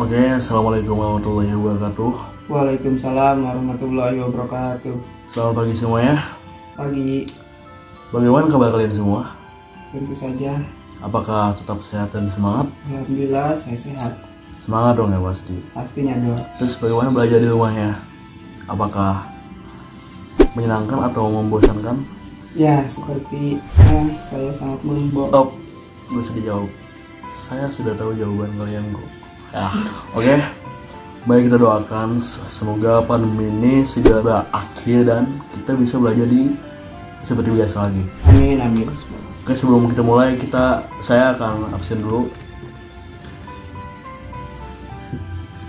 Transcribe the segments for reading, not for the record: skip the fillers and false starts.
Oke, assalamualaikum warahmatullahi wabarakatuh. Waalaikumsalam warahmatullahi wabarakatuh. Selamat pagi semuanya. Pagi, Bagaimana kabar kalian semua? tentu saja. Apakah tetap sehat dan semangat? Alhamdulillah saya sehat. Semangat dong ya pasti. Pastinya dong. Terus bagaimana belajar di rumahnya? Apakah menyenangkan atau membosankan? Ya, seperti saya sangat Stop, gue usah dijawab. Saya sudah tahu jawaban kalian kok. Ya, oke. Baik, kita doakan semoga pandemi ini segera berakhir dan kita bisa belajar seperti biasa lagi. Amin, amin. Oke, sebelum kita mulai, saya akan absen dulu.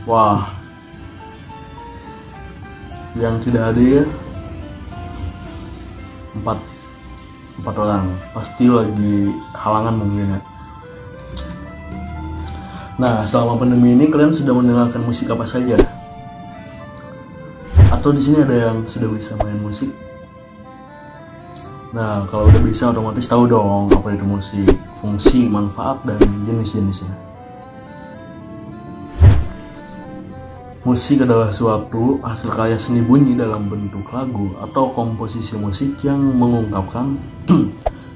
Wah, yang tidak hadir empat orang, pasti lagi halangan mungkin ya. Nah, selama pandemi ini kalian sudah mendengarkan musik apa saja? Atau di sini ada yang sudah bisa main musik? Nah, kalau udah bisa otomatis tahu dong apa itu musik, fungsi, manfaat, dan jenis-jenisnya. Musik adalah suatu hasil karya seni bunyi dalam bentuk lagu atau komposisi musik yang mengungkapkan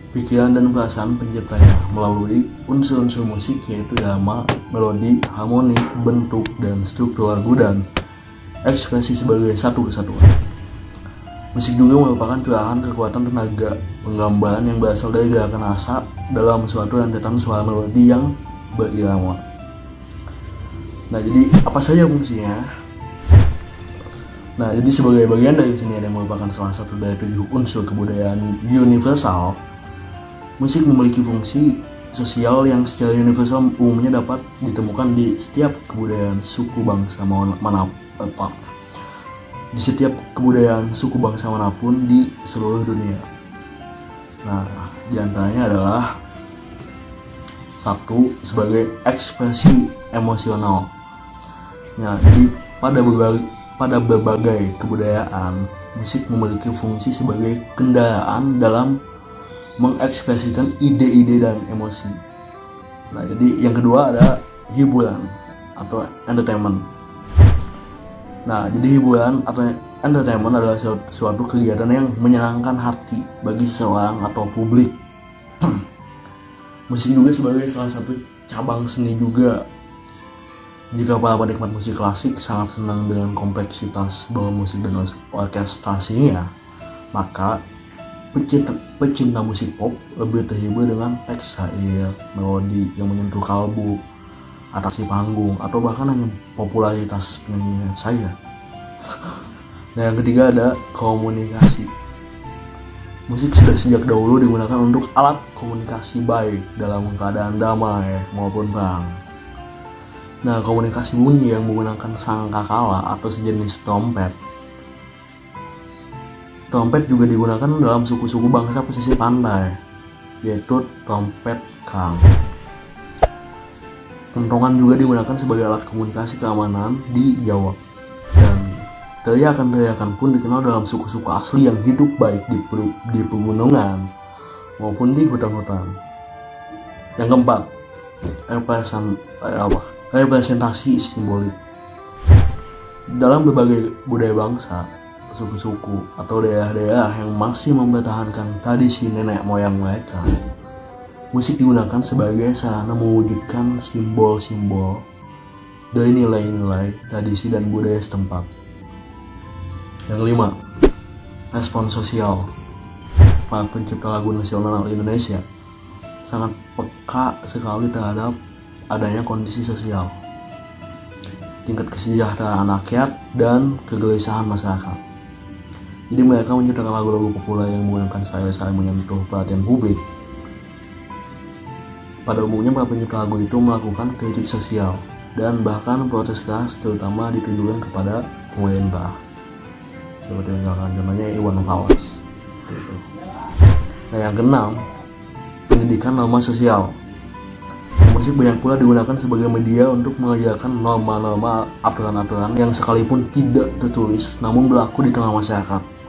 pikiran dan perasaan penciptanya melalui unsur-unsur musik yaitu irama, melodi, harmoni, bentuk, dan struktur lagu dan ekspresi sebagai satu kesatuan. Musik juga merupakan curahan kekuatan tenaga penggambaran yang berasal dari gerakan asa dalam suatu rentetan suara melodi yang berirama. Nah, jadi apa saja fungsinya? Nah, jadi sebagai bagian dari kesenian yang merupakan salah satu dari 7 unsur kebudayaan universal, musik memiliki fungsi sosial yang secara universal umumnya dapat ditemukan di setiap kebudayaan suku bangsa manapun di seluruh dunia. Nah, diantaranya adalah satu, sebagai ekspresi emosional. Nah, jadi pada berbagai kebudayaan, musik memiliki fungsi sebagai kendaraan dalam mengekspresikan ide-ide dan emosi. Nah, jadi yang kedua ada hiburan atau entertainment. Nah, jadi hiburan atau entertainment adalah suatu kegiatan yang menyenangkan hati bagi seseorang atau publik. Musik juga sebagai salah satu cabang seni juga. Jika para penikmat musik klasik sangat senang dengan kompleksitas bahwa musik dan orkestrasinya, maka pecinta musik pop lebih terhibur dengan teks syair, melodi yang menyentuh kalbu, atraksi panggung, atau bahkan hanya popularitas penyanyi saja. Nah, yang ketiga ada komunikasi. Musik sudah sejak dahulu digunakan untuk alat komunikasi baik dalam keadaan damai maupun perang. Nah, komunikasi bunyi yang menggunakan sangkakala atau sejenis trompet. Trompet juga digunakan dalam suku-suku bangsa pesisir pantai, yaitu trompet Kang. Kentongan juga digunakan sebagai alat komunikasi keamanan di Jawa. Dan teriakan-teriakan pun dikenal dalam suku-suku asli yang hidup baik di pegunungan maupun di hutan-hutan. Yang keempat, representasi simbolik. Dalam berbagai budaya bangsa, suku-suku atau daerah-daerah yang masih mempertahankan tradisi nenek moyang mereka, musik digunakan sebagai sarana mewujudkan simbol-simbol dari nilai-nilai, tradisi, dan budaya setempat. Yang kelima, respon sosial. Para pencipta lagu nasional Indonesia sangat peka sekali terhadap adanya kondisi sosial, tingkat kesejahteraan rakyat, dan kegelisahan masyarakat. Jadi mereka menciptakan lagu-lagu populer yang menggunakan saya menyentuh perhatian publik. Pada umumnya para pencipta lagu itu melakukan kritik sosial dan bahkan protes keras, terutama ditujukan kepada pemerintah. Seperti misalkan contohnya Iwan Fals. Nah, yang keenam, pendidikan norma sosial. Musik banyak pula digunakan sebagai media untuk mengajarkan norma-norma, aturan-aturan yang sekalipun tidak tertulis namun berlaku di tengah masyarakat.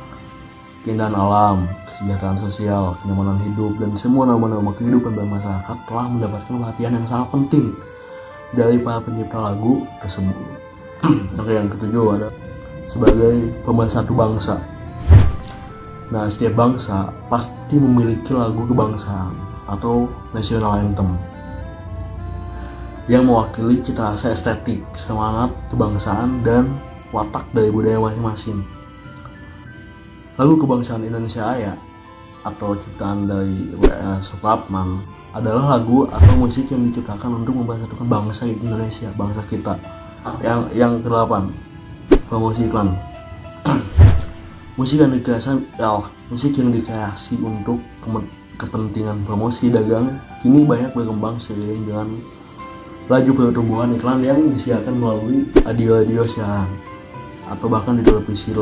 Keindahan alam, kesejahteraan sosial, kenyamanan hidup, dan semua norma-norma kehidupan bermasyarakat telah mendapatkan perhatian yang sangat penting dari para pencipta lagu tersebut. Oke, yang ketujuh ada sebagai pemersatu bangsa. Nah, setiap bangsa pasti memiliki lagu kebangsaan atau national anthem yang mewakili cita rasa estetik, semangat kebangsaan, dan watak dari budaya masing-masing. Lagu kebangsaan Indonesia Raya atau ciptaan dari W.S. Supratman adalah lagu atau musik yang diciptakan untuk mempersatukan bangsa Indonesia, bangsa kita. Yang ke-8, promosi iklan. Musik yang dikreasi untuk kepentingan promosi dagang kini banyak berkembang seiring dengan laju pertumbuhan iklan yang disiarkan melalui radio siaran atau bahkan di televisi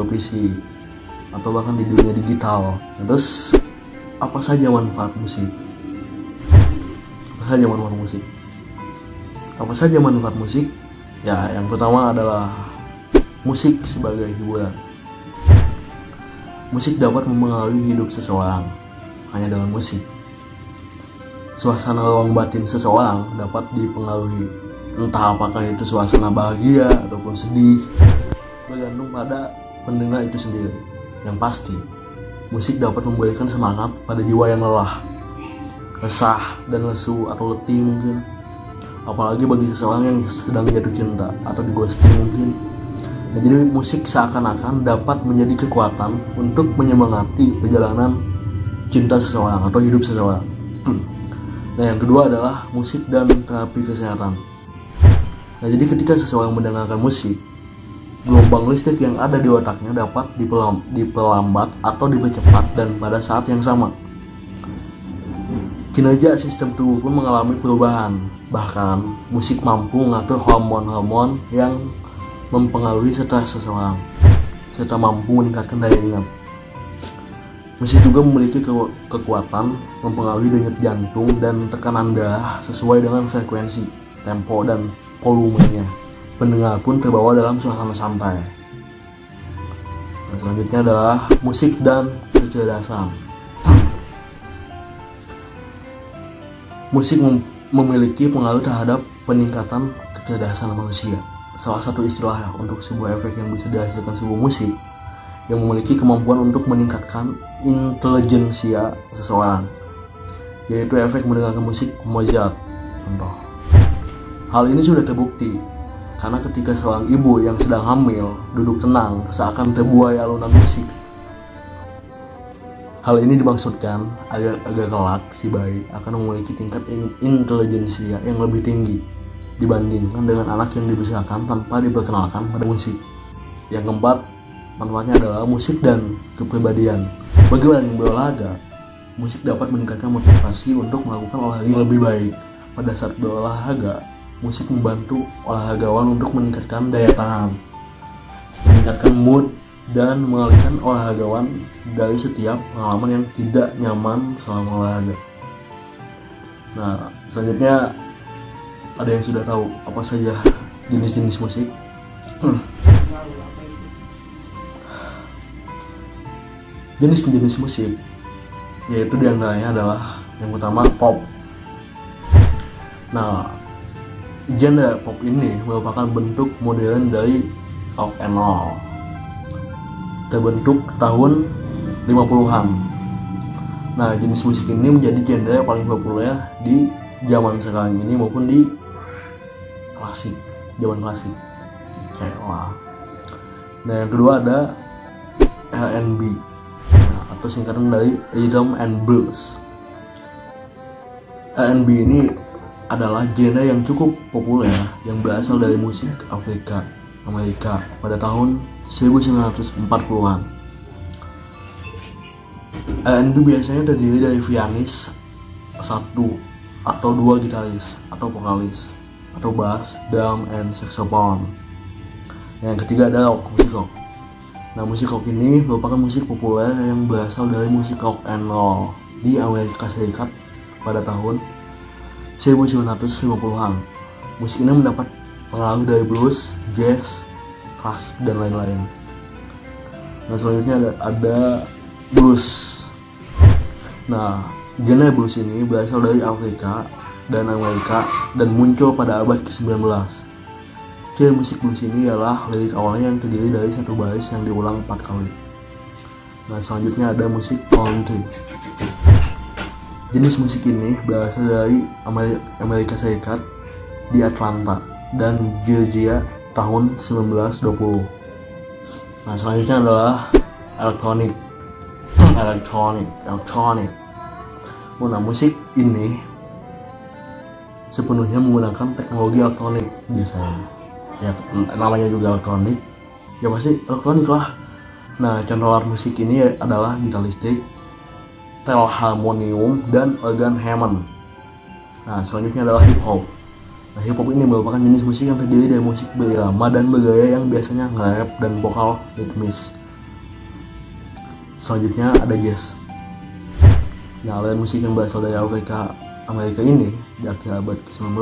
atau bahkan di dunia digital. Terus apa saja manfaat musik? Apa saja manfaat musik? Ya, yang pertama adalah musik sebagai hiburan. Musik dapat mempengaruhi hidup seseorang hanya dengan musik. Suasana ruang batin seseorang dapat dipengaruhi, entah apakah itu suasana bahagia ataupun sedih, bergantung pada pendengar itu sendiri. Yang pasti, musik dapat memberikan semangat pada jiwa yang lelah, resah dan lesu atau letih mungkin. Apalagi bagi seseorang yang sedang jatuh cinta atau di ghosting mungkin. Nah, jadi musik seakan-akan dapat menjadi kekuatan untuk menyemangati perjalanan cinta seseorang atau hidup seseorang. Nah, yang kedua adalah musik dan terapi kesehatan. Nah, jadi ketika seseorang mendengarkan musik, gelombang listrik yang ada di otaknya dapat diperlambat atau dipercepat dan pada saat yang sama kinerja sistem tubuh pun mengalami perubahan. Bahkan musik mampu mengatur hormon-hormon yang mempengaruhi stres seseorang serta mampu meningkatkan daya ingat. Musik juga memiliki kekuatan mempengaruhi denyut jantung dan tekanan darah sesuai dengan frekuensi, tempo, dan volumenya. Pendengar pun terbawa dalam suasana santai. Nah, selanjutnya adalah musik dan kecerdasan. Musik memiliki pengaruh terhadap peningkatan kecerdasan manusia. Salah satu istilah untuk sebuah efek yang bisa dihasilkan sebuah musik yang memiliki kemampuan untuk meningkatkan intelijensia seseorang, yaitu efek mendengarkan musik Mozart. Contoh. Hal ini sudah terbukti karena ketika seorang ibu yang sedang hamil duduk tenang seakan terbuai alunan musik. Hal ini dimaksudkan agar kelak si bayi akan memiliki tingkat intelijensia yang lebih tinggi dibandingkan dengan anak yang dibesarkan tanpa diperkenalkan pada musik. Yang keempat, manfaatnya adalah musik dan kepribadian. Bagi orang yang berolahraga, musik dapat meningkatkan motivasi untuk melakukan olahraga yang lebih baik. Pada saat berolahraga, musik membantu olahragawan untuk meningkatkan daya tahan, meningkatkan mood, dan mengalihkan olahragawan dari setiap pengalaman yang tidak nyaman selama olahraga. Nah, selanjutnya ada yang sudah tahu apa saja jenis-jenis musik? Jenis-jenis musik yaitu diantaranya adalah yang pertama pop. Nah, genre pop ini merupakan bentuk modern dari rock and roll, terbentuk tahun 50-an. Nah, jenis musik ini menjadi genre yang paling populer di zaman sekarang ini maupun di zaman klasik. Nah, yang kedua ada R&B, atau singkatan dari Rhythm and Blues. R&B ini adalah genre yang cukup populer yang berasal dari musik Amerika pada tahun 1940-an. R&B biasanya terdiri dari pianis satu atau dua gitaris atau vokalis atau bass, drum, and saxophone. Yang ketiga adalah musik rock. Nah, musik rock ini merupakan musik populer yang berasal dari musik rock and roll di Amerika Serikat pada tahun 1950-an. Musik ini mendapat pengaruh dari blues, jazz, klasik, dan lain-lain. Nah, selanjutnya ada blues. Nah, genre blues ini berasal dari Afrika dan Amerika dan muncul pada abad ke-19. Ciri musik blues ini ialah lirik awalnya yang terdiri dari satu baris yang diulang 4 kali. Nah, selanjutnya ada musik country. Jenis musik ini berasal dari Amerika Serikat di Atlanta dan Georgia tahun 1920. Nah, selanjutnya adalah elektronik. Nah, musik ini sepenuhnya menggunakan teknologi elektronik biasanya. Ya, namanya juga elektronik. Ya pasti elektronik lah. Nah, contoh alat musik ini adalah gitar listrik, tel harmonium, dan organ Hammond. Nah, selanjutnya adalah hip hop. Nah, hip hop ini merupakan jenis musik yang terdiri dari musik berirama dan bergaya yang biasanya nge-rap dan vokal ritmis. Selanjutnya ada jazz. Nah, aliran musik yang berasal dari Amerika ini di akhir abad ke-19,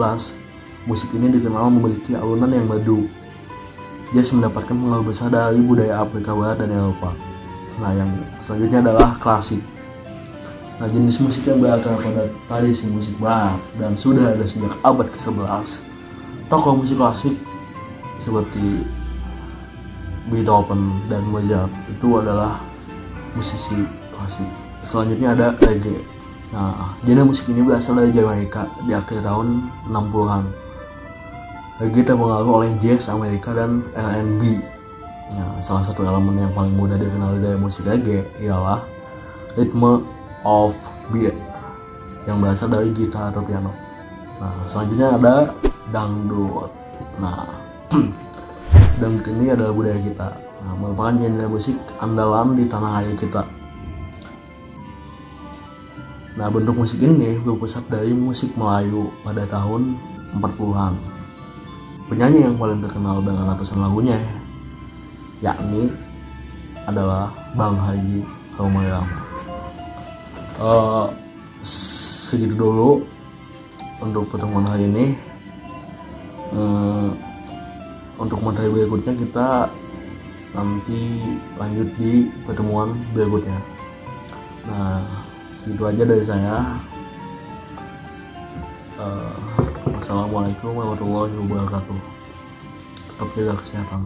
musik ini dikenal memiliki alunan yang merdu. Jazz mendapatkan pengaruh besar dari budaya Afrika Barat dan Eropa. Nah, yang selanjutnya adalah klasik. Nah, jenis musik yang berakar pada tradisi musik barat dan sudah ada sejak abad ke-11. Tokoh musik klasik seperti Beethoven dan Mozart itu adalah musisi klasik. Selanjutnya ada reggae. Nah, genre musik ini berasal dari Jamaika di akhir tahun 60-an. Reggae terpengaruh oleh jazz Amerika dan R&B. Nah, salah satu elemen yang paling mudah dikenali dari musik reggae ialah ritme of beat yang berasal dari gitar atau piano. Nah, selanjutnya ada dangdut. Nah, dangdut ini adalah budaya kita. Nah, merupakan genre musik andalan di tanah air kita. Nah, bentuk musik ini berpusat dari musik Melayu pada tahun 40-an. Penyanyi yang paling terkenal dengan ratusan lagunya yakni adalah Bang Haji Roma-Irama. Segitu dulu untuk pertemuan hari ini. Untuk materi berikutnya kita nanti lanjut di pertemuan berikutnya. Nah, segitu aja dari saya. Wassalamualaikum warahmatullahi wabarakatuh. Tetap jaga kesehatan.